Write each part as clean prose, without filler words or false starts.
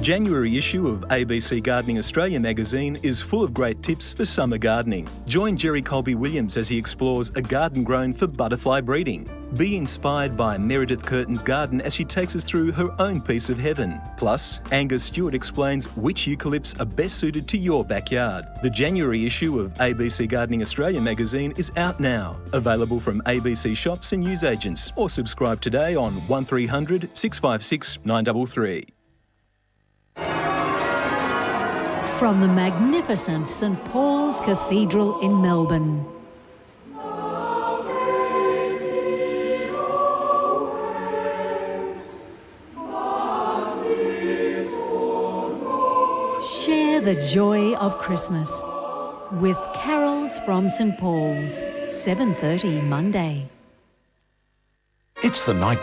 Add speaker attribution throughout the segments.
Speaker 1: January issue of ABC Gardening Australia magazine is full of great tips for summer gardening. Join Jerry Colby-Williams as he explores a garden grown for butterfly breeding. Be inspired by Meredith Curtin's garden as she takes us through her own piece of heaven. Plus, Angus Stewart explains which eucalypts are best suited to your backyard. The January issue of ABC Gardening Australia magazine is out now. Available from ABC shops and newsagents, or subscribe today on 1300 656 933.
Speaker 2: From the magnificent St Paul's Cathedral in Melbourne. Share the joy of Christmas with Carols from St Paul's, 7:30 Monday.
Speaker 3: It's the night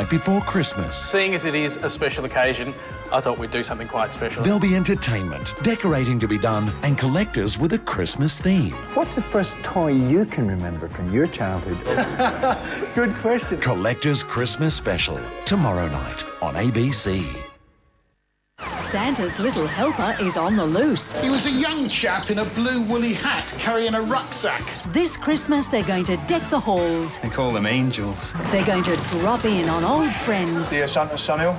Speaker 3: before Christmas.
Speaker 4: Seeing as it is a special occasion, I thought we'd do something quite special.
Speaker 3: There'll be entertainment, decorating to be done, and collectors with a Christmas theme.
Speaker 5: What's the first toy you can remember from your childhood? Good question.
Speaker 3: Collectors Christmas Special, tomorrow night on ABC.
Speaker 2: Santa's little helper is on the loose.
Speaker 6: He was a young chap in a blue woolly hat carrying a rucksack.
Speaker 2: This Christmas they're going to deck the halls.
Speaker 7: They call them angels.
Speaker 2: They're going to drop in on old friends.
Speaker 7: Dear Santa Samuel.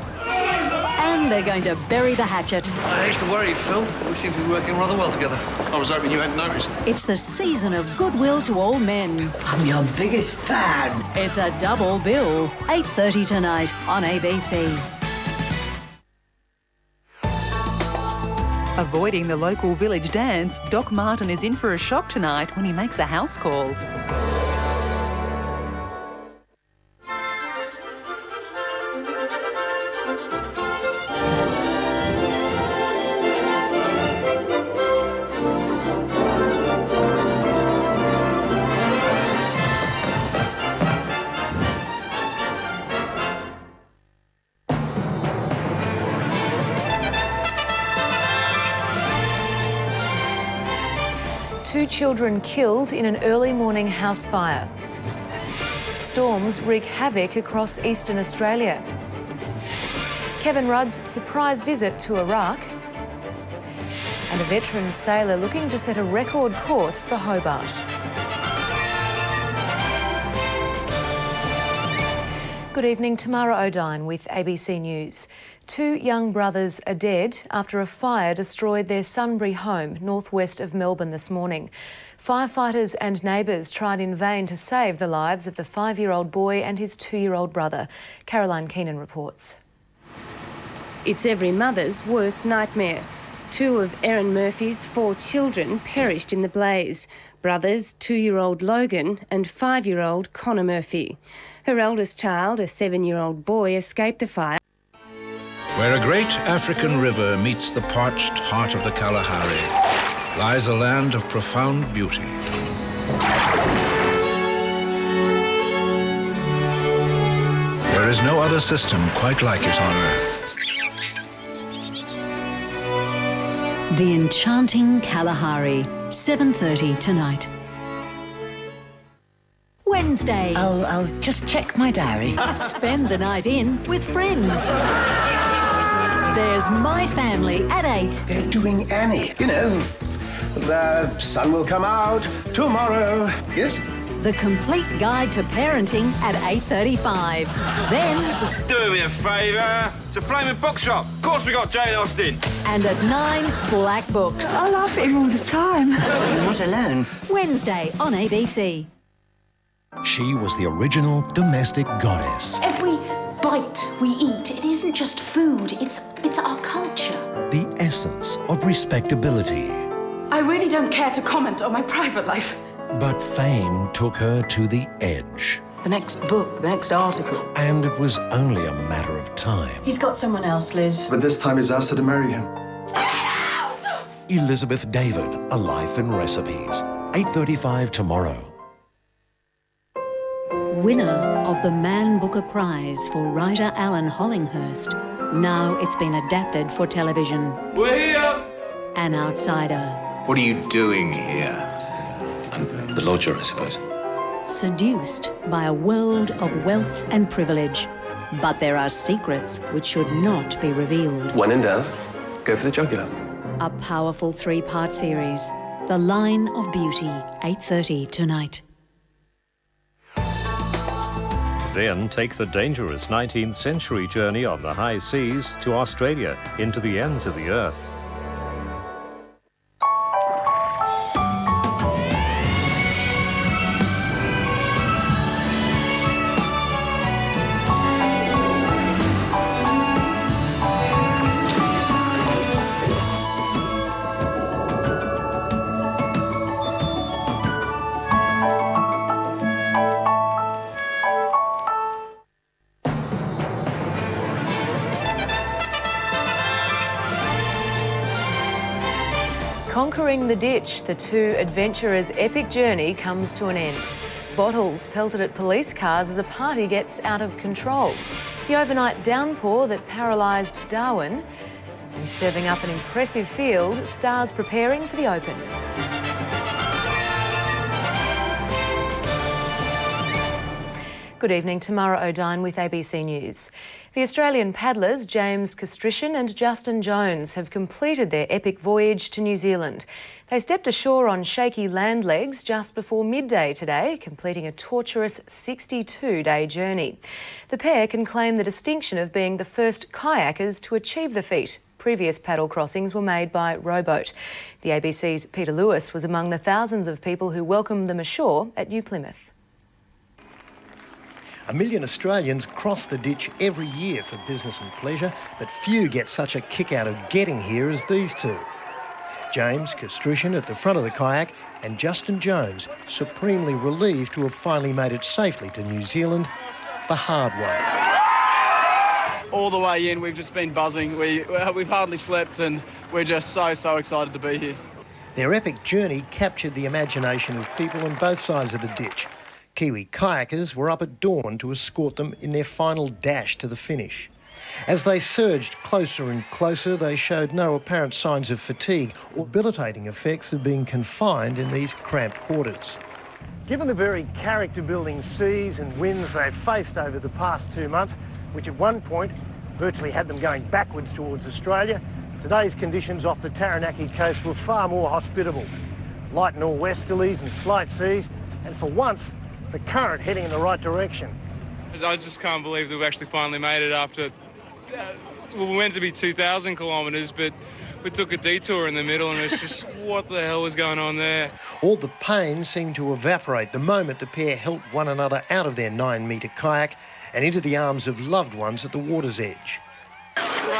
Speaker 2: And they're going to bury the hatchet.
Speaker 8: I hate to worry, Phil. We seem to be working rather well together.
Speaker 7: I was hoping you hadn't noticed.
Speaker 2: It's the season of goodwill to all men.
Speaker 9: I'm your biggest fan.
Speaker 2: It's a double bill. 8:30 tonight on ABC.
Speaker 10: Avoiding the local village dance, Doc Martin is in for a shock tonight when he makes a house call.
Speaker 11: Two children killed in an early morning house fire. Storms wreak havoc across eastern Australia. Kevin Rudd's surprise visit to Iraq. And a veteran sailor looking to set a record course for Hobart. Good evening, Tamara O'Dine with ABC News. Two young brothers are dead after a fire destroyed their Sunbury home northwest of Melbourne this morning. Firefighters and neighbours tried in vain to save the lives of the 5-year-old boy and his 2-year-old brother. Caroline Keenan reports.
Speaker 12: It's every mother's worst nightmare. Two of Erin Murphy's 4 children perished in the blaze. Brothers 2-year-old Logan and 5-year-old Connor Murphy. Her eldest child, a 7-year-old boy, escaped the fire.
Speaker 13: Where a great African river meets the parched heart of the Kalahari, lies a land of profound beauty. There is no other system quite like it on Earth.
Speaker 2: The Enchanting Kalahari, 7:30 tonight. Wednesday.
Speaker 9: I'll just check my diary.
Speaker 2: Spend the night in with friends. There's My Family at 8.
Speaker 14: They're doing Annie. You know, the sun will come out tomorrow. Yes?
Speaker 2: The Complete Guide to Parenting at 8:35. Then...
Speaker 15: Do me a favour. It's a flaming bookshop. Of course we got Jane Austen.
Speaker 2: And at 9, Black Books.
Speaker 9: I laugh at him all the time. You're not alone.
Speaker 2: Wednesday on ABC.
Speaker 3: She was the original domestic goddess.
Speaker 16: Every bite we eat, it isn't just food, it's our culture.
Speaker 3: The essence of respectability.
Speaker 16: I really don't care to comment on my private life.
Speaker 3: But fame took her to the edge.
Speaker 9: The next book, the next article.
Speaker 3: And it was only a matter of time.
Speaker 9: He's got someone else, Liz.
Speaker 7: But this time he's asked her to marry him.
Speaker 3: Elizabeth David, A Life in Recipes. 8:35 tomorrow.
Speaker 2: Winner of the Man Booker Prize for writer Alan Hollinghurst. Now it's been adapted for television.
Speaker 15: We're here!
Speaker 2: An outsider.
Speaker 17: What are you doing here? I'm the lodger, I suppose.
Speaker 2: Seduced by a world of wealth and privilege. But there are secrets which should not be revealed.
Speaker 18: When in doubt, go for the jugular.
Speaker 2: A powerful 3-part series. The Line of Beauty, 8:30 tonight.
Speaker 19: Then take the dangerous 19th century journey on the high seas to Australia, into the ends of the earth.
Speaker 11: Conquering the ditch, the two adventurers' epic journey comes to an end. Bottles pelted at police cars as a party gets out of control. The overnight downpour that paralysed Darwin, and serving up an impressive field, stars preparing for the Open. Good evening, Tamara O'Dine with ABC News. The Australian paddlers James Kayakers and Justin Jones have completed their epic voyage to New Zealand. They stepped ashore on shaky land legs just before midday today, completing a torturous 62-day journey. The pair can claim the distinction of being the first kayakers to achieve the feat. Previous paddle crossings were made by rowboat. The ABC's Peter Lewis was among the thousands of people who welcomed them ashore at New Plymouth.
Speaker 20: 1 million Australians cross the ditch every year for business and pleasure, but few get such a kick out of getting here as these two. James Kayakers at the front of the kayak and Justin Jones supremely relieved to have finally made it safely to New Zealand the hard way.
Speaker 21: All the way in, we've just been buzzing. We've hardly slept and we're just so excited to be here.
Speaker 20: Their epic journey captured the imagination of people on both sides of the ditch. Kiwi kayakers were up at dawn to escort them in their final dash to the finish. As they surged closer and closer, they showed no apparent signs of fatigue or debilitating effects of being confined in these cramped quarters. Given the very character-building seas and winds they've faced over the past 2 months, which at one point virtually had them going backwards towards Australia, today's conditions off the Taranaki coast were far more hospitable. Light nor'westerlies and slight seas, and for once, the current heading in the right direction.
Speaker 22: I just can't believe that we've actually finally made it after, we were meant to be 2,000 kilometres, but we took a detour in the middle and it's just, what the hell was going on there?
Speaker 20: All the pain seemed to evaporate the moment the pair helped one another out of their 9-metre kayak and into the arms of loved ones at the water's edge.
Speaker 21: You're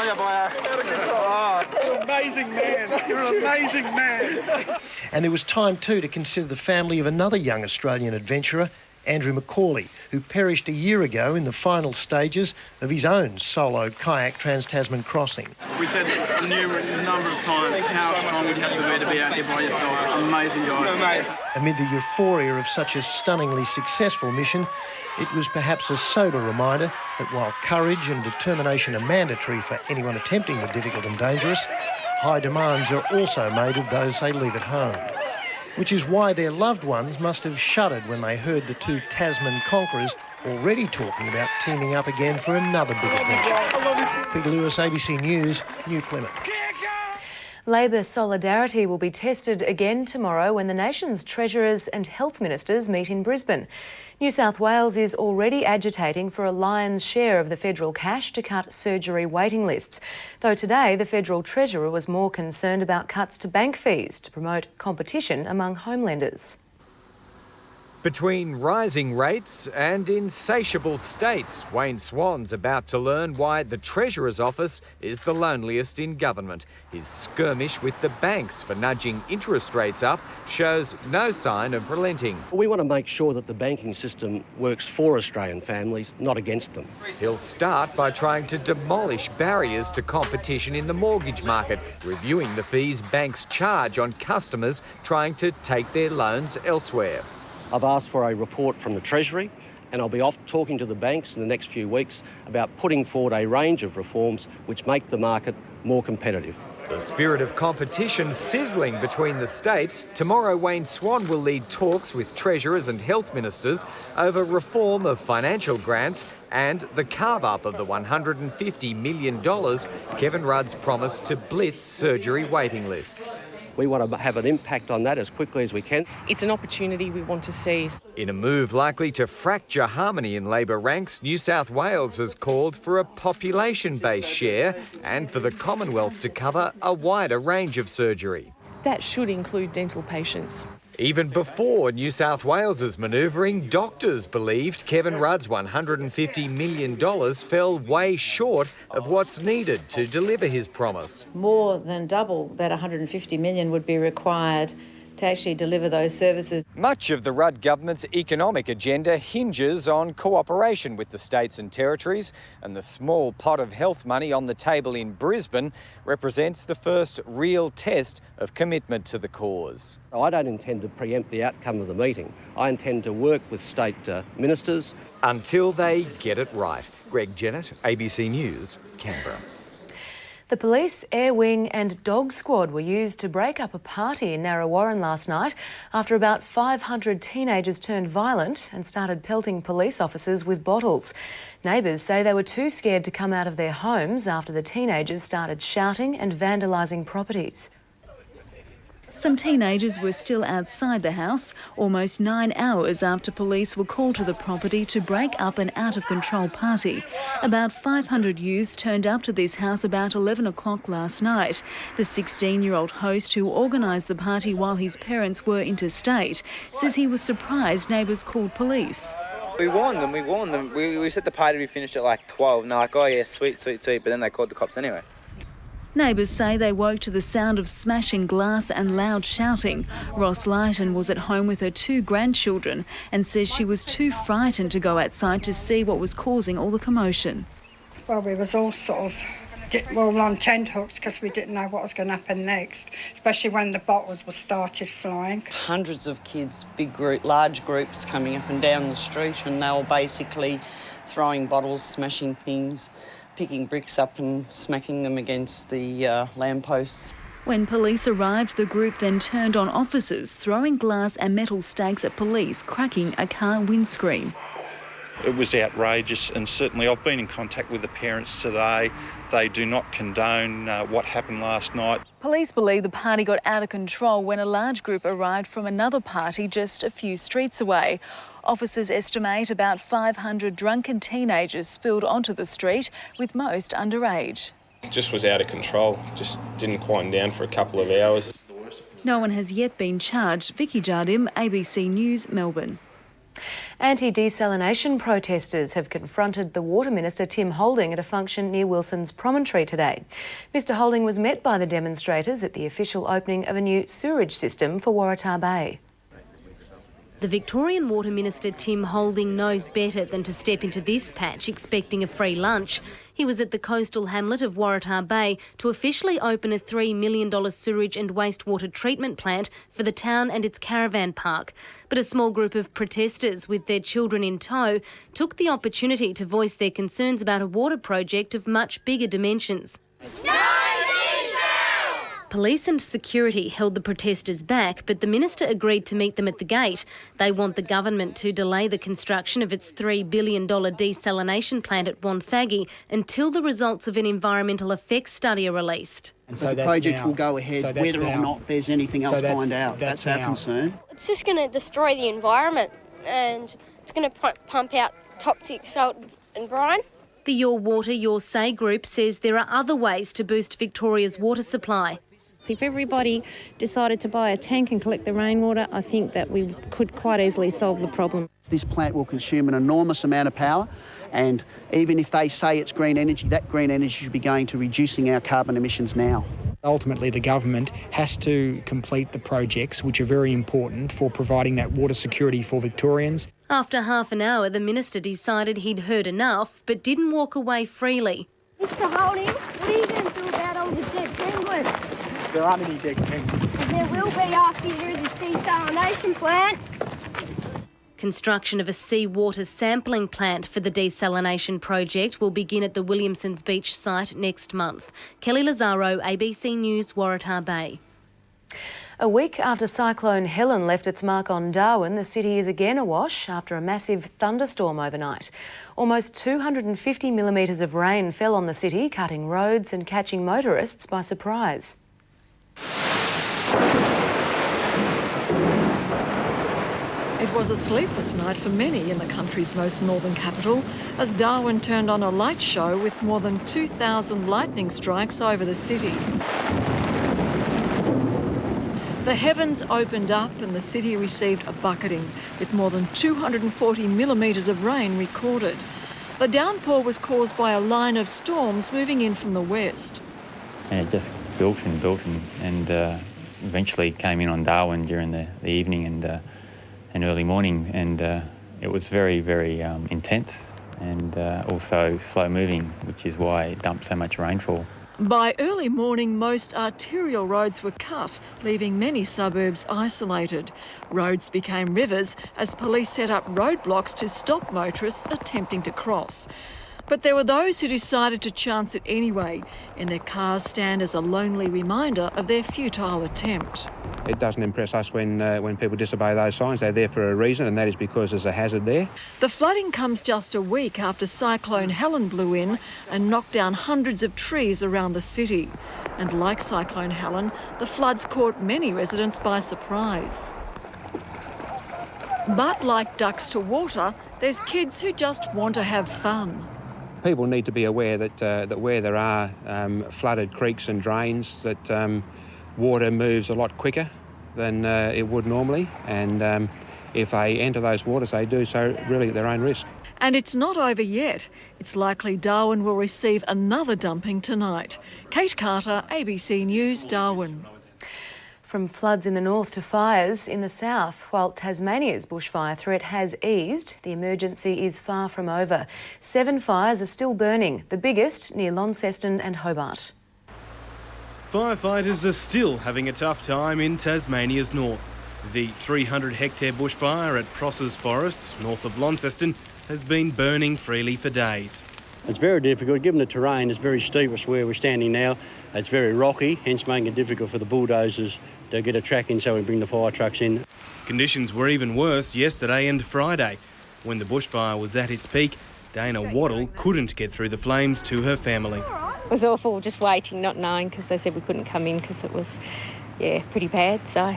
Speaker 21: an amazing man. You're an amazing man.
Speaker 20: And there was time too to consider the family of another young Australian adventurer, Andrew McCauley, who perished a year ago in the final stages of his own solo kayak Trans-Tasman crossing.
Speaker 21: We said a number of times how strong you'd have to be out here by yourself. Amazing guy.
Speaker 20: Amid the euphoria of such a stunningly successful mission, it was perhaps a sober reminder that while courage and determination are mandatory for anyone attempting the difficult and dangerous, high demands are also made of those they leave at home. Which is why their loved ones must have shuddered when they heard the two Tasman conquerors already talking about teaming up again for another big adventure. Peter Lewis, ABC News, New Plymouth.
Speaker 11: Labor solidarity will be tested again tomorrow when the nation's treasurers and health ministers meet in Brisbane. New South Wales is already agitating for a lion's share of the federal cash to cut surgery waiting lists, though today the federal treasurer was more concerned about cuts to bank fees to promote competition among home lenders.
Speaker 23: Between rising rates and insatiable states, Wayne Swan's about to learn why the Treasurer's office is the loneliest in government. His skirmish with the banks for nudging interest rates up shows no sign of relenting.
Speaker 24: We want to make sure that the banking system works for Australian families, not against them.
Speaker 23: He'll start by trying to demolish barriers to competition in the mortgage market, reviewing the fees banks charge on customers trying to take their loans elsewhere.
Speaker 24: I've asked for a report from the Treasury and I'll be off talking to the banks in the next few weeks about putting forward a range of reforms which make the market more competitive.
Speaker 23: The spirit of competition sizzling between the states, tomorrow Wayne Swan will lead talks with treasurers and health ministers over reform of financial grants and the carve-up of the $150 million Kevin Rudd's promised to blitz surgery waiting lists.
Speaker 24: We want to have an impact on that as quickly as we can.
Speaker 1: It's an opportunity we want to seize.
Speaker 23: In a move likely to fracture harmony in Labor ranks, New South Wales has called for a population-based share and for the Commonwealth to cover a wider range of surgery.
Speaker 1: That should include dental patients.
Speaker 23: Even before New South Wales's manoeuvring, doctors believed Kevin Rudd's $150 million fell way short of what's needed to deliver his promise.
Speaker 4: More than double that $150 million would be required to actually deliver those services.
Speaker 23: Much of the Rudd government's economic agenda hinges on cooperation with the states and territories, and the small pot of health money on the table in Brisbane represents the first real test of commitment to the cause.
Speaker 24: I don't intend to preempt the outcome of the meeting. I intend to work with state ministers.
Speaker 23: Until they get it right. Greg Jennett, ABC News, Canberra.
Speaker 11: The police, air wing and dog squad were used to break up a party in Narrawarren last night after about 500 teenagers turned violent and started pelting police officers with bottles. Neighbours say they were too scared to come out of their homes after the teenagers started shouting and vandalising properties.
Speaker 5: Some teenagers were still outside the house almost 9 hours after police were called to the property to break up an out-of-control party. About 500 youths turned up to this house about 11 o'clock last night. The 16-year-old host who organised the party while his parents were interstate says he was surprised neighbours called police.
Speaker 6: We warned them. We said the party would be finished at like 12 and they're like, oh yeah, sweet, but then they called the cops anyway.
Speaker 5: Neighbours say they woke to the sound of smashing glass and loud shouting. Ross Lighton was at home with her 2 grandchildren and says she was too frightened to go outside to see what was causing all the commotion.
Speaker 25: Well, we was all sort of on tenterhooks because we didn't know what was going to happen next, especially when the bottles were started flying.
Speaker 26: Hundreds of kids, large groups coming up and down the street, and they were basically throwing bottles, smashing things, picking bricks up and smacking them against the lampposts.
Speaker 5: When police arrived, the group then turned on officers, throwing glass and metal stakes at police, cracking a car windscreen.
Speaker 27: It was outrageous, and certainly I've been in contact with the parents today. They do not condone what happened last night.
Speaker 5: Police believe the party got out of control when a large group arrived from another party just a few streets away. Officers estimate about 500 drunken teenagers spilled onto the street, with most underage.
Speaker 28: It just was out of control, just didn't quieten down for a couple of hours.
Speaker 5: No one has yet been charged. Vicky Jardim, ABC News, Melbourne.
Speaker 11: Anti-desalination protesters have confronted the Water Minister Tim Holding at a function near Wilson's Promontory today. Mr Holding was met by the demonstrators at the official opening of a new sewerage system for Waratah Bay.
Speaker 12: The Victorian Water Minister Tim Holding knows better than to step into this patch expecting a free lunch. He was at the coastal hamlet of Waratah Bay to officially open a $3 million sewage and wastewater treatment plant for the town and its caravan park. But a small group of protesters with their children in tow took the opportunity to voice their concerns about a water project of much bigger dimensions. Police and security held the protesters back, but the minister agreed to meet them at the gate. They want the government to delay the construction of its $3 billion desalination plant at Wonthaggi until the results of an environmental effects study are released.
Speaker 29: But the project will go ahead whether or not there's anything else to find out. That's our concern.
Speaker 30: It's just going to destroy the environment and it's going to pump out toxic salt and brine.
Speaker 12: The Your Water, Your Say group says there are other ways to boost Victoria's water supply.
Speaker 4: If everybody decided to buy a tank and collect the rainwater, I think that we could quite easily solve the problem.
Speaker 29: This plant will consume an enormous amount of power, and even if they say it's green energy, that green energy should be going to reducing our carbon emissions now.
Speaker 31: Ultimately, the government has to complete the projects which are very important for providing that water security for Victorians.
Speaker 12: After half an hour, the minister decided he'd heard enough, but didn't walk away freely.
Speaker 30: Mr Holding, what are you going to do about all the dead penguins?
Speaker 31: There aren't any dead penguins.
Speaker 30: There will be after you do this desalination plant.
Speaker 12: Construction of a seawater sampling plant for the desalination project will begin at the Williamsons Beach site next month. Kelly Lazaro, ABC News, Waratah Bay.
Speaker 11: A week after Cyclone Helen left its mark on Darwin, the city is again awash after a massive thunderstorm overnight. Almost 250 millimetres of rain fell on the city, cutting roads and catching motorists by surprise.
Speaker 3: It was a sleepless night for many in the country's most northern capital as Darwin turned on a light show with more than 2,000 lightning strikes over the city. The heavens opened up and the city received a bucketing, with more than 240 millimetres of rain recorded. The downpour was caused by a line of storms moving in from the west.
Speaker 7: And it just built and eventually came in on Darwin during the evening and early morning, and it was very, very intense and also slow moving, which is why it dumped so much rainfall.
Speaker 3: By early morning, most arterial roads were cut, leaving many suburbs isolated. Roads became rivers as police set up roadblocks to stop motorists attempting to cross. But there were those who decided to chance it anyway, and their cars stand as a lonely reminder of their futile attempt.
Speaker 8: It doesn't impress us when people disobey those signs. They're there for a reason, and that is because there's a hazard there.
Speaker 3: The flooding comes just a week after Cyclone Helen blew in and knocked down hundreds of trees around the city. And like Cyclone Helen, the floods caught many residents by surprise. But like ducks to water, there's kids who just want to have fun.
Speaker 8: People need to be aware that where there are flooded creeks and drains, that water moves a lot quicker than it would normally, and if they enter those waters, they do so really at their own risk.
Speaker 3: And it's not over yet. It's likely Darwin will receive another dumping tonight. Kate Carter, ABC News, Darwin.
Speaker 11: From floods in the north to fires in the south. While Tasmania's bushfire threat has eased, the emergency is far from over. 7 fires are still burning, the biggest near Launceston and Hobart.
Speaker 9: Firefighters are still having a tough time in Tasmania's north. The 300-hectare bushfire at Prosser's Forest, north of Launceston, has been burning freely for days.
Speaker 24: It's very difficult, given the terrain is very steep. It's where we're standing now. It's very rocky, hence making it difficult for the bulldozers to get a track in so we bring the fire trucks in.
Speaker 9: Conditions were even worse yesterday and Friday. When the bushfire was at its peak, Dana Waddle couldn't get through the flames to her family.
Speaker 10: It was awful, just waiting, not knowing, because they said we couldn't come in because it was, pretty bad, so.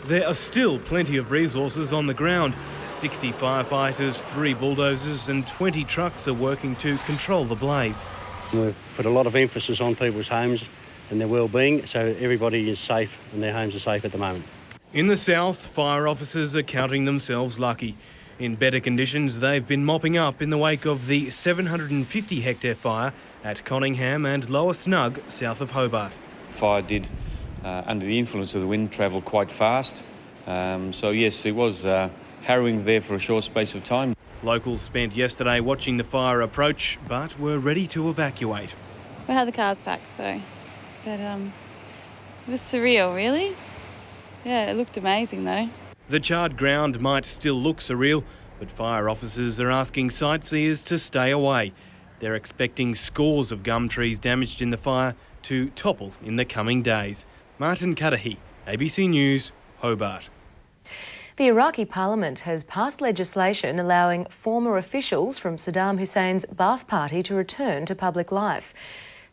Speaker 9: There are still plenty of resources on the ground. 60 firefighters, 3 bulldozers and 20 trucks are working to control the blaze.
Speaker 24: We've put a lot of emphasis on people's homes and their well-being, so everybody is safe and their homes are safe at the moment.
Speaker 9: In the south, fire officers are counting themselves lucky. In better conditions, they've been mopping up in the wake of the 750-hectare fire at Conningham and Lower Snug, south of Hobart.
Speaker 13: Fire did, under the influence of the wind, travel quite fast. So yes, it was harrowing there for a short space of time.
Speaker 9: Locals spent yesterday watching the fire approach, but were ready to evacuate.
Speaker 14: We had the cars packed, but it was surreal, really. Yeah, it looked amazing though.
Speaker 9: The charred ground might still look surreal, but fire officers are asking sightseers to stay away. They're expecting scores of gum trees damaged in the fire to topple in the coming days. Martin Cudahy, ABC News, Hobart.
Speaker 11: The Iraqi parliament has passed legislation allowing former officials from Saddam Hussein's Ba'ath Party to return to public life.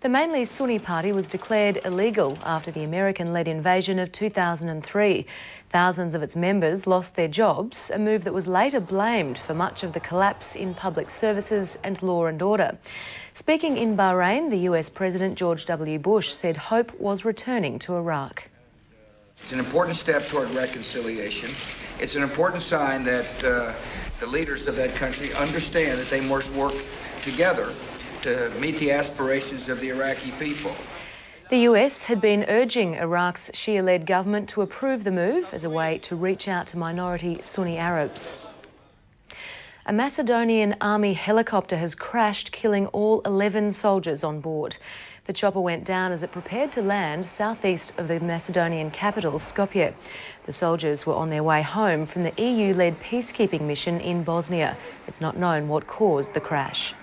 Speaker 11: The mainly Sunni party was declared illegal after the American-led invasion of 2003. Thousands of its members lost their jobs, a move that was later blamed for much of the collapse in public services and law and order. Speaking in Bahrain, the US President George W. Bush said hope was returning to Iraq.
Speaker 15: It's an important step toward reconciliation. It's an important sign that the leaders of that country understand that they must work together to meet the aspirations of the Iraqi people.
Speaker 11: The US had been urging Iraq's Shia-led government to approve the move as a way to reach out to minority Sunni Arabs. A Macedonian army helicopter has crashed, killing all 11 soldiers on board. The chopper went down as it prepared to land southeast of the Macedonian capital, Skopje. The soldiers were on their way home from the EU-led peacekeeping mission in Bosnia. It's not known what caused the crash.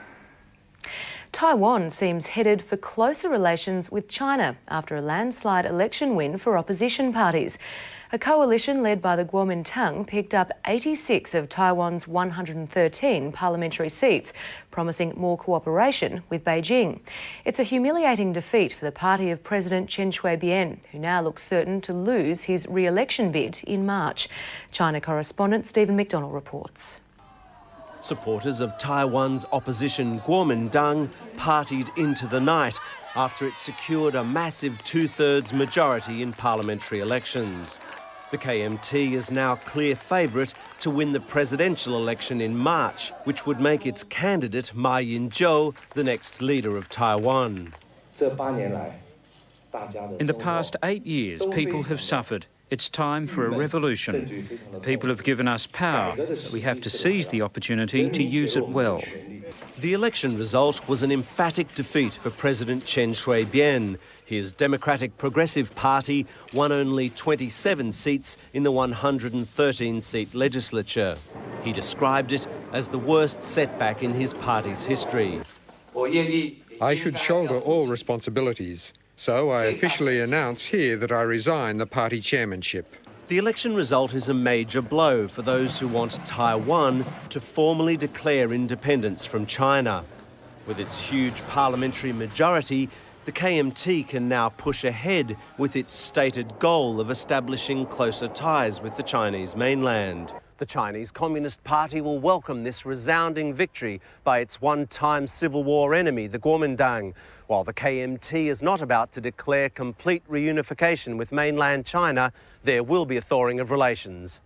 Speaker 11: Taiwan seems headed for closer relations with China after a landslide election win for opposition parties. A coalition led by the Kuomintang picked up 86 of Taiwan's 113 parliamentary seats, promising more cooperation with Beijing. It's a humiliating defeat for the party of President Chen Shui-bian, who now looks certain to lose his re-election bid in March. China correspondent Stephen McDonnell reports.
Speaker 1: Supporters of Taiwan's opposition Kuomintang partied into the night after it secured a massive two-thirds majority in parliamentary elections. The KMT is now clear favourite to win the presidential election in March, which would make its candidate Ma Ying-jeou the next leader of Taiwan.
Speaker 2: In the past 8 years, people have suffered. It's time for a revolution. People have given us power, but we have to seize the opportunity to use it well.
Speaker 1: The election result was an emphatic defeat for President Chen Shui-bian. His Democratic Progressive Party won only 27 seats in the 113-seat legislature. He described it as the worst setback in his party's history.
Speaker 6: I should shoulder all responsibilities. So I officially announce here that I resign the party chairmanship.
Speaker 1: The election result is a major blow for those who want Taiwan to formally declare independence from China. With its huge parliamentary majority, the KMT can now push ahead with its stated goal of establishing closer ties with the Chinese mainland. The Chinese Communist Party will welcome this resounding victory by its one-time Civil War enemy, the Kuomintang, while the KMT is not about to declare complete reunification with mainland China. There will be a thawing of relations.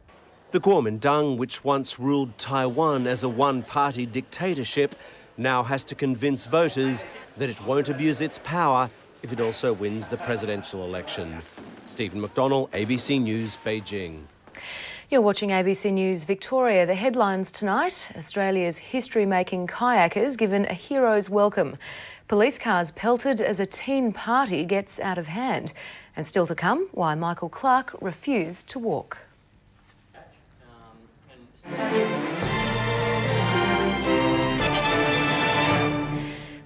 Speaker 1: The Kuomintang, which once ruled Taiwan as a one-party dictatorship, now has to convince voters that it won't abuse its power if it also wins the presidential election. Stephen McDonnell, ABC News, Beijing.
Speaker 11: You're watching ABC News Victoria. The headlines tonight: Australia's history-making kayakers given a hero's welcome. Police cars pelted as a teen party gets out of hand. And still to come, why Michael Clark refused to walk.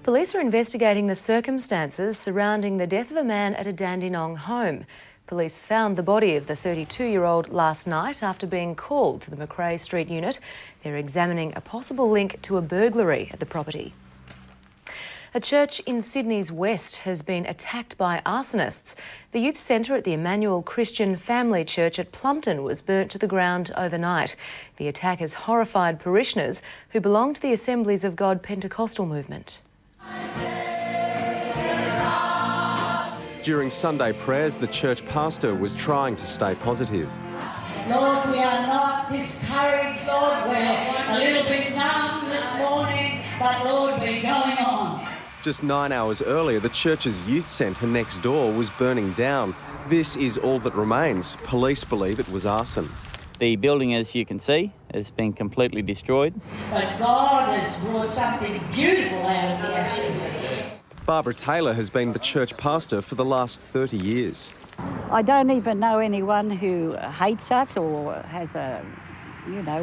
Speaker 11: Police are investigating the circumstances surrounding the death of a man at a Dandenong home. Police found the body of the 32-year-old last night after being called to the Macrae Street unit. They're examining a possible link to a burglary at the property. A church in Sydney's west has been attacked by arsonists. The youth centre at the Emmanuel Christian Family Church at Plumpton was burnt to the ground overnight. The attack has horrified parishioners who belong to the Assemblies of God Pentecostal movement.
Speaker 16: During Sunday prayers, the church pastor was trying to stay positive.
Speaker 17: Lord, we are not discouraged, Lord. We're a little bit numb this morning, but Lord, we're going on.
Speaker 16: Just 9 hours earlier, the church's youth centre next door was burning down. This is all that remains. Police believe it was arson.
Speaker 18: The building, as you can see, has been completely destroyed.
Speaker 17: But God has brought something beautiful out of the ashes.
Speaker 16: Barbara Taylor has been the church pastor for the last 30 years.
Speaker 19: I don't even know anyone who hates us or has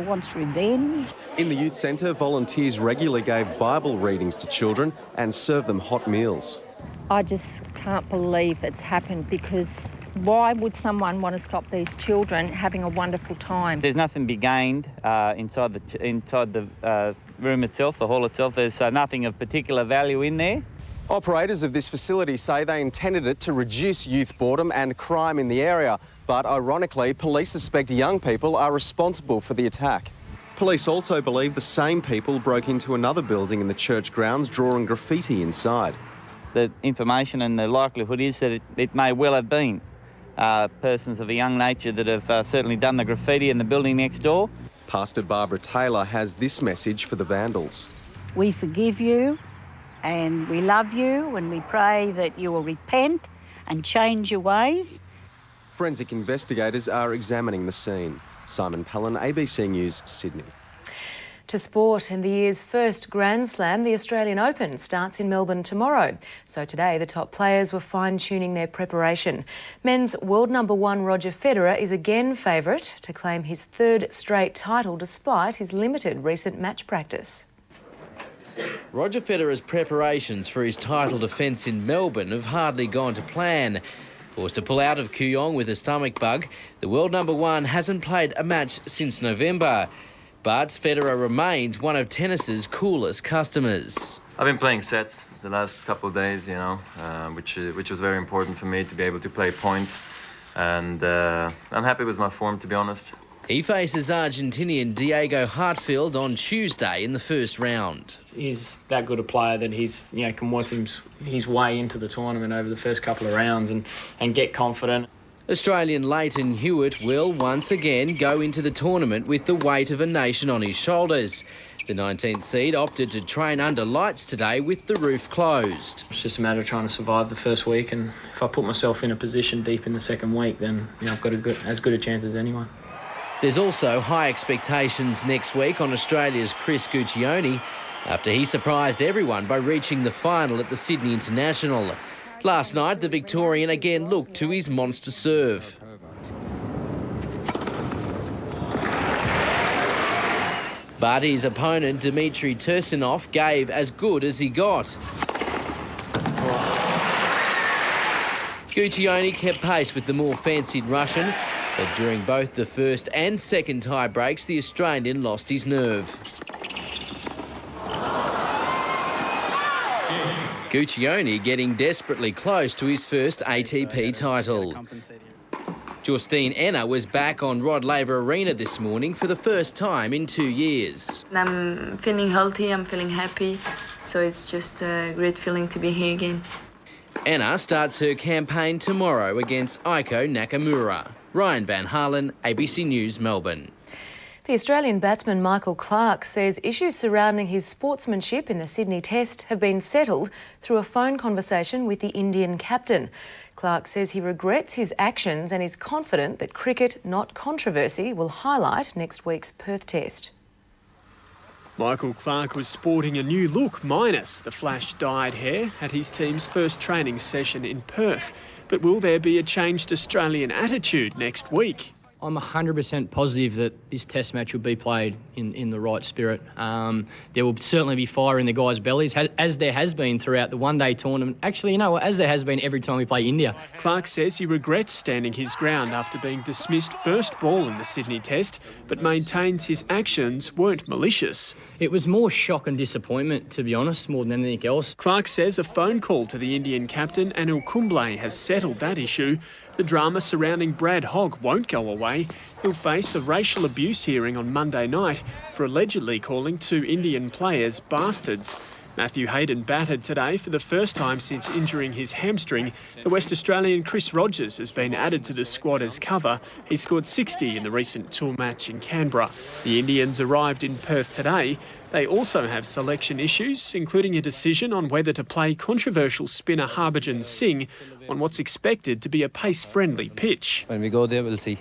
Speaker 19: wants revenge.
Speaker 16: In the youth centre, volunteers regularly gave Bible readings to children and served them hot meals.
Speaker 20: I just can't believe it's happened, because why would someone want to stop these children having a wonderful time?
Speaker 18: There's nothing to be gained inside the room itself, the hall itself. There's nothing of particular value in there.
Speaker 16: Operators of this facility say they intended it to reduce youth boredom and crime in the area, but ironically, police suspect young people are responsible for the attack. Police also believe the same people broke into another building in the church grounds, drawing graffiti inside.
Speaker 18: The information and the likelihood is that it may well have been persons of a young nature that have certainly done the graffiti in the building next door.
Speaker 16: Pastor Barbara Taylor has this message for the vandals.
Speaker 19: We forgive you and we love you, and we pray that you will repent and change your ways.
Speaker 16: Forensic investigators are examining the scene. Simon Palin, ABC News, Sydney.
Speaker 11: To sport, and the year's first Grand Slam, the Australian Open, starts in Melbourne tomorrow. So today, the top players were fine-tuning their preparation. Men's world number one Roger Federer is again favourite to claim his third straight title despite his limited recent match practice.
Speaker 4: Roger Federer's preparations for his title defence in Melbourne have hardly gone to plan. Forced to pull out of Kooyong with a stomach bug, the world number one hasn't played a match since November. But Federer remains one of tennis's coolest customers.
Speaker 5: I've been playing sets the last couple of days, which was very important for me to be able to play points. And I'm happy with my form, to be honest.
Speaker 4: He faces Argentinian Diego Hartfield on Tuesday in the first round.
Speaker 21: He's that good a player that he's can work his way into the tournament over the first couple of rounds and get confident.
Speaker 4: Australian Leighton Hewitt will once again go into the tournament with the weight of a nation on his shoulders. The 19th seed opted to train under lights today with the roof closed.
Speaker 21: It's just a matter of trying to survive the first week, and if I put myself in a position deep in the second week, then I've got as good a chance as anyone.
Speaker 4: There's also high expectations next week on Australia's Chris Guccione after he surprised everyone by reaching the final at the Sydney International. Last night, the Victorian again looked to his monster serve. But his opponent, Dmitry Tursunov, gave as good as he got. Guccione kept pace with the more fancied Russian, but during both the first and second tie breaks, the Australian lost his nerve. Guccione getting desperately close to his first ATP title. Justine Enna was back on Rod Laver Arena this morning for the first time in 2 years.
Speaker 22: I'm feeling healthy, I'm feeling happy, so it's just a great feeling to be here again.
Speaker 4: Enna starts her campaign tomorrow against Aiko Nakamura. Ryan Van Harlen, ABC News, Melbourne.
Speaker 11: The Australian batsman Michael Clarke says issues surrounding his sportsmanship in the Sydney Test have been settled through a phone conversation with the Indian captain. Clarke says he regrets his actions and is confident that cricket, not controversy, will highlight next week's Perth Test.
Speaker 23: Michael Clarke was sporting a new look minus the flash-dyed hair at his team's first training session in Perth. But will there be a changed Australian attitude next week?
Speaker 25: I'm 100% positive that this test match will be played in the right spirit. There will certainly be fire in the guys' bellies, as there has been throughout the one-day tournament. Actually, as there has been every time we play India.
Speaker 23: Clarke says he regrets standing his ground after being dismissed first ball in the Sydney Test, but maintains his actions weren't malicious.
Speaker 25: It was more shock and disappointment, to be honest, more than anything else.
Speaker 23: Clarke says a phone call to the Indian captain, Anil Kumble, has settled that issue. The drama surrounding Brad Hogg won't go away. He'll face a racial abuse hearing on Monday night for allegedly calling two Indian players bastards. Matthew Hayden batted today for the first time since injuring his hamstring. The West Australian Chris Rogers has been added to the squad as cover. He scored 60 in the recent tour match in Canberra. The Indians arrived in Perth today. They also have selection issues, including a decision on whether to play controversial spinner Harbhajan Singh on what's expected to be a pace-friendly pitch.
Speaker 26: When we go there, we'll see.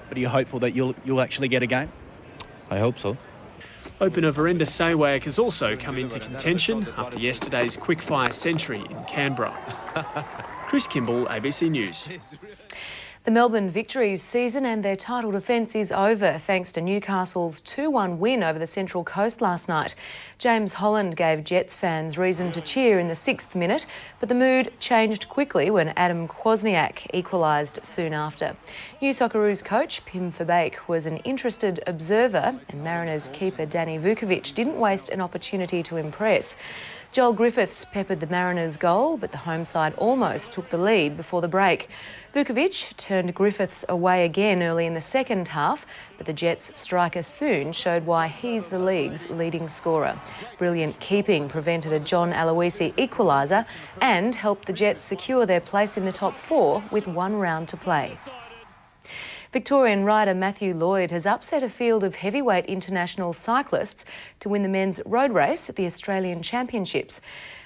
Speaker 25: But are you hopeful that you'll actually get a game?
Speaker 26: I hope so.
Speaker 23: Opener Virender Sehwag has also come into contention after yesterday's quick-fire century in Canberra. Chris Kimball, ABC News.
Speaker 11: The Melbourne Victories season and their title defence is over thanks to Newcastle's 2-1 win over the Central Coast last night. James Holland gave Jets fans reason to cheer in the 6th minute, but the mood changed quickly when Adam Kwasniak equalised soon after. New Socceroos coach Pim Verbeek was an interested observer, and Mariners keeper Danny Vukovic didn't waste an opportunity to impress. Joel Griffiths peppered the Mariners' goal, but the home side almost took the lead before the break. Vukovic turned Griffiths away again early in the second half, but the Jets striker soon showed why he's the league's leading scorer. Brilliant keeping prevented a John Aloisi equaliser and helped the Jets secure their place in the top 4 with 1 round to play. Victorian rider Matthew Lloyd has upset a field of heavyweight international cyclists to win the men's road race at the Australian Championships.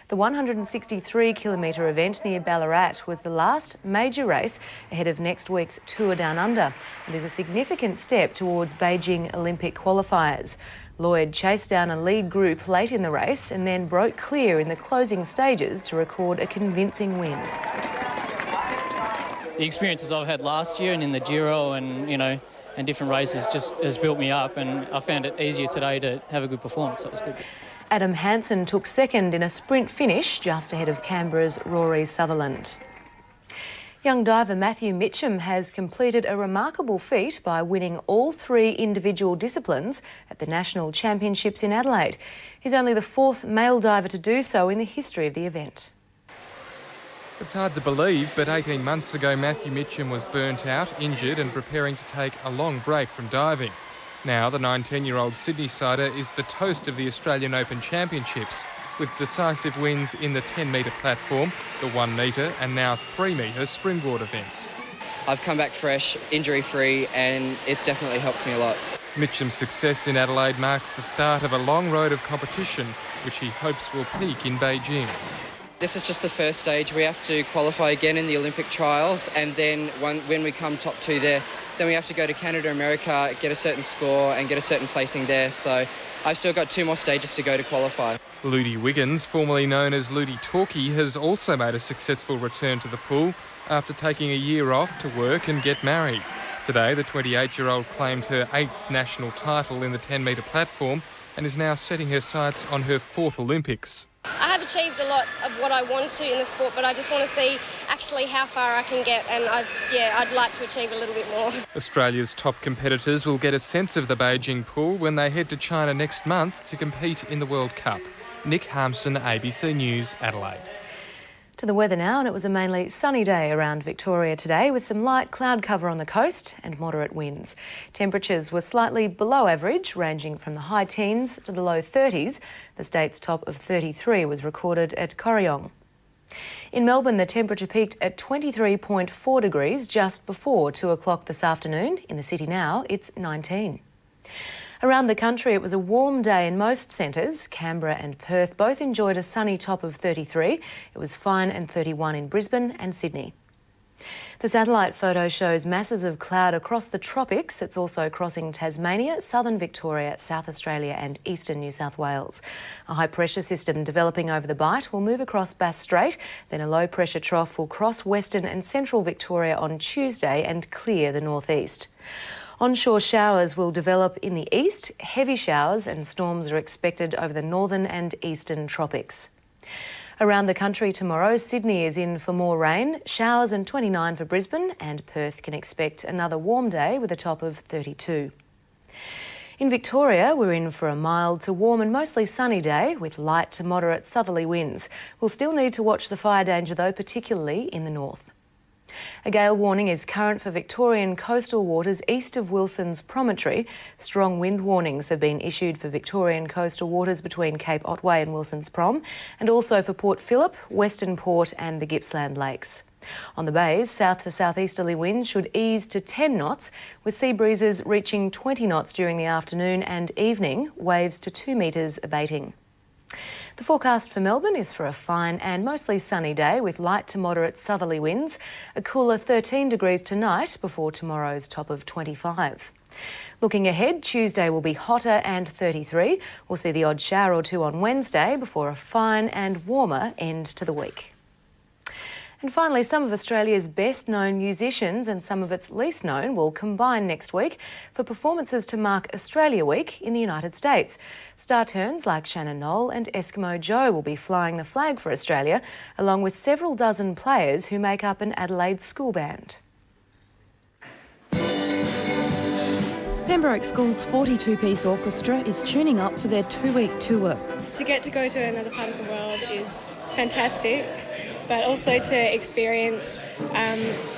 Speaker 11: The 163-kilometre event near Ballarat was the last major race ahead of next week's Tour Down Under and is a significant step towards Beijing Olympic qualifiers. Lloyd chased down a lead group late in the race and then broke clear in the closing stages to record a convincing win.
Speaker 3: The experiences I've had last year and in the Giro and different races just has built me up, and I found it easier today to have a good performance, so it was good.
Speaker 11: Adam Hansen took second in a sprint finish just ahead of Canberra's Rory Sutherland. Young diver Matthew Mitchell has completed a remarkable feat by winning all 3 individual disciplines at the National Championships in Adelaide. He's only the 4th male diver to do so in the history of the event.
Speaker 7: It's hard to believe, but 18 months ago Matthew Mitchell was burnt out, injured and preparing to take a long break from diving. Now the 19-year-old Sydney-sider is the toast of the Australian Open Championships, with decisive wins in the 10-metre platform, the 1-metre and now 3-metre springboard events.
Speaker 8: I've come back fresh, injury-free, and it's definitely helped me a lot.
Speaker 7: Mitchum's success in Adelaide marks the start of a long road of competition, which he hopes will peak in Beijing.
Speaker 8: This is just the first stage. We have to qualify again in the Olympic trials, and then when we come top 2 there, then we have to go to Canada, America, get a certain score and get a certain placing there. So I've still got 2 more stages to go to qualify.
Speaker 7: Ludi Wiggins, formerly known as Ludi Torquay, has also made a successful return to the pool after taking a year off to work and get married. Today, the 28-year-old claimed her 8th national title in the 10-metre platform and is now setting her sights on her 4th Olympics.
Speaker 10: I have achieved a lot of what I want to in the sport, but I just want to see actually how far I can get, and I'd like to achieve a little bit more.
Speaker 7: Australia's top competitors will get a sense of the Beijing pool when they head to China next month to compete in the World Cup. Nick Harmson, ABC News, Adelaide.
Speaker 11: To the weather now, and it was a mainly sunny day around Victoria today with some light cloud cover on the coast and moderate winds. Temperatures were slightly below average, ranging from the high teens to the low 30s. The state's top of 33 was recorded at Corryong. In Melbourne, the temperature peaked at 23.4 degrees just before 2 o'clock this afternoon. In the city now, it's 19. Around the country, it was a warm day in most centres. Canberra and Perth both enjoyed a sunny top of 33. It was fine and 31 in Brisbane and Sydney. The satellite photo shows masses of cloud across the tropics. It's also crossing Tasmania, southern Victoria, South Australia and eastern New South Wales. A high-pressure system developing over the Bight will move across Bass Strait, then a low-pressure trough will cross western and central Victoria on Tuesday and clear the northeast. Onshore showers will develop in the east. Heavy showers and storms are expected over the northern and eastern tropics. Around the country tomorrow, Sydney is in for more rain, showers and 29 for Brisbane, and Perth can expect another warm day with a top of 32. In Victoria, we're in for a mild to warm and mostly sunny day with light to moderate southerly winds. We'll still need to watch the fire danger though, particularly in the north. A gale warning is current for Victorian coastal waters east of Wilson's Promontory. Strong wind warnings have been issued for Victorian coastal waters between Cape Otway and Wilson's Prom, and also for Port Phillip, Western Port and the Gippsland Lakes. On the bays, south to southeasterly winds should ease to 10 knots, with sea breezes reaching 20 knots during the afternoon and evening, waves to 2 metres abating. The forecast for Melbourne is for a fine and mostly sunny day with light to moderate southerly winds, a cooler 13 degrees tonight before tomorrow's top of 25. Looking ahead, Tuesday will be hotter and 33. We'll see the odd shower or 2 on Wednesday before a fine and warmer end to the week. And finally, some of Australia's best-known musicians and some of its least known will combine next week for performances to mark Australia Week in the United States. Star turns like Shannon Noll and Eskimo Joe will be flying the flag for Australia, along with several dozen players who make up an Adelaide school band.
Speaker 12: Pembroke School's 42-piece orchestra is tuning up for their 2-week tour.
Speaker 24: To get to go to another part of the world is fantastic, but also to experience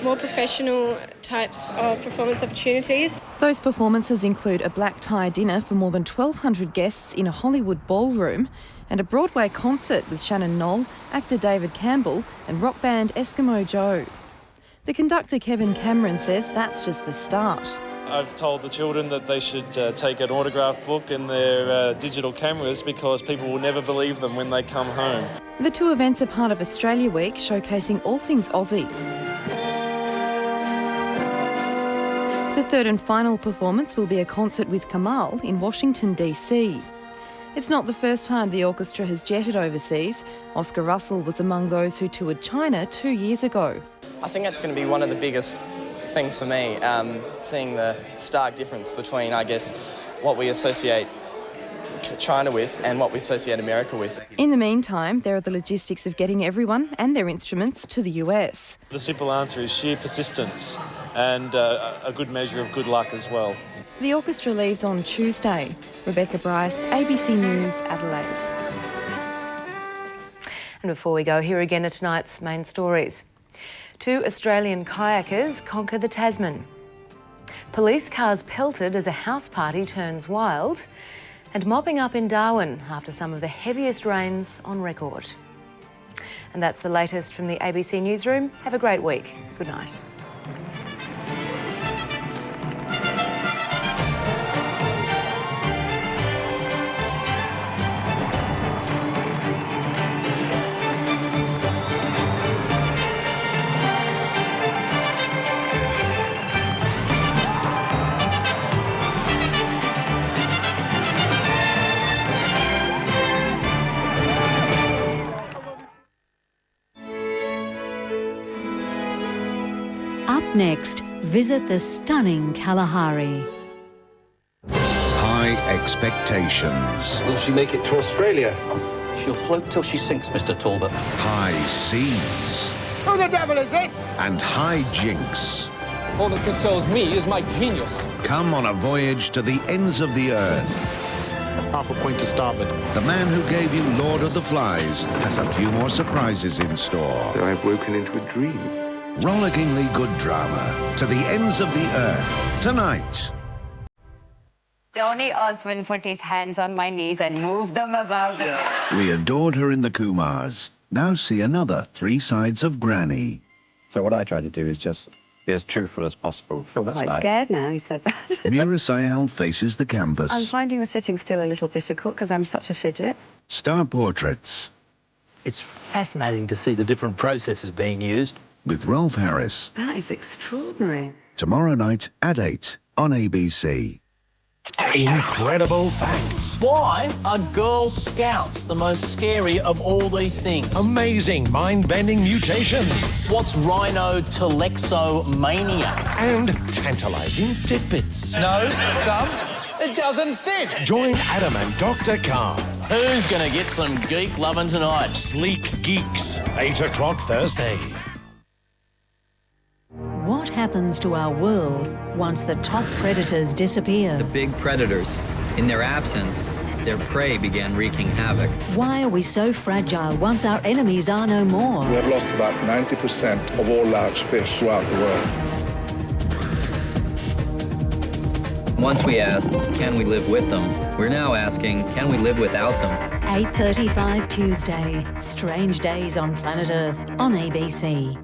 Speaker 24: more professional types of performance opportunities.
Speaker 12: Those performances include a black tie dinner for more than 1,200 guests in a Hollywood ballroom and a Broadway concert with Shannon Noll, actor David Campbell and rock band Eskimo Joe. The conductor Kevin Cameron says that's just the start.
Speaker 2: I've told the children that they should take an autograph book in their digital cameras because people will never believe them when they come home.
Speaker 12: The two events are part of Australia Week, showcasing all things Aussie. The third and final performance will be a concert with Kamal in Washington, DC. It's not the first time the orchestra has jetted overseas. Oscar Russell was among those who toured China 2 years ago.
Speaker 6: I think that's going to be one of the biggest things for me, seeing the stark difference between, I guess, what we associate China with and what we associate America with.
Speaker 12: In the meantime, there are the logistics of getting everyone and their instruments to the US.
Speaker 2: The simple answer is sheer persistence and a good measure of good luck as well.
Speaker 12: The orchestra leaves on Tuesday. Rebecca Bryce, ABC News, Adelaide.
Speaker 11: And before we go, here again are tonight's main stories. 2 Australian kayakers conquer the Tasman. Police cars pelted as a house party turns wild. And mopping up in Darwin after some of the heaviest rains on record. And that's the latest from the ABC Newsroom. Have a great week. Good night.
Speaker 9: Up next, visit the stunning Kalahari.
Speaker 13: High expectations.
Speaker 14: Will she make it to Australia? She'll float till she sinks, Mr. Talbot.
Speaker 13: High seas.
Speaker 14: Who the devil is this?
Speaker 13: And high jinks.
Speaker 14: All that consoles me is my genius.
Speaker 13: Come on a voyage to the ends of the earth.
Speaker 14: Half a point to starboard.
Speaker 13: The man who gave you Lord of the Flies has a few more surprises in store.
Speaker 14: So I've woken into a dream.
Speaker 13: Rollickingly good drama. To the ends of the earth. Tonight.
Speaker 15: Tony Osmond put his hands on my knees and moved them about.
Speaker 13: We adored her in the Kumars. Now see another 3 sides of Granny.
Speaker 14: So what I try to do is just be as truthful as possible.
Speaker 15: I'm quite scared now you said that.
Speaker 13: Mira Sayal faces the campus.
Speaker 15: I'm finding the sitting still a little difficult because I'm such a fidget.
Speaker 13: Star portraits.
Speaker 27: It's fascinating to see the different processes being used.
Speaker 13: With Rolf Harris.
Speaker 15: That is extraordinary.
Speaker 13: Tomorrow night at 8 on ABC.
Speaker 28: Incredible facts.
Speaker 29: Why are Girl Scouts the most scary of all these things?
Speaker 28: Amazing mind-bending mutations.
Speaker 29: What's rhinotelexomania?
Speaker 28: And tantalising tidbits.
Speaker 29: Nose, thumb, it doesn't fit.
Speaker 28: Join Adam and Dr. Carl.
Speaker 29: Who's going to get some geek loving tonight?
Speaker 28: Sleek Geeks, 8 o'clock Thursday.
Speaker 9: What happens to our world once the top predators disappear?
Speaker 30: The big predators. In their absence, their prey began wreaking havoc.
Speaker 9: Why are we so fragile once our enemies are no more?
Speaker 14: We have lost about 90% of all large fish throughout the world.
Speaker 30: Once we asked, can we live with them? We're now asking, can we live without them?
Speaker 9: 8:35 Tuesday. Strange Days on Planet Earth on ABC.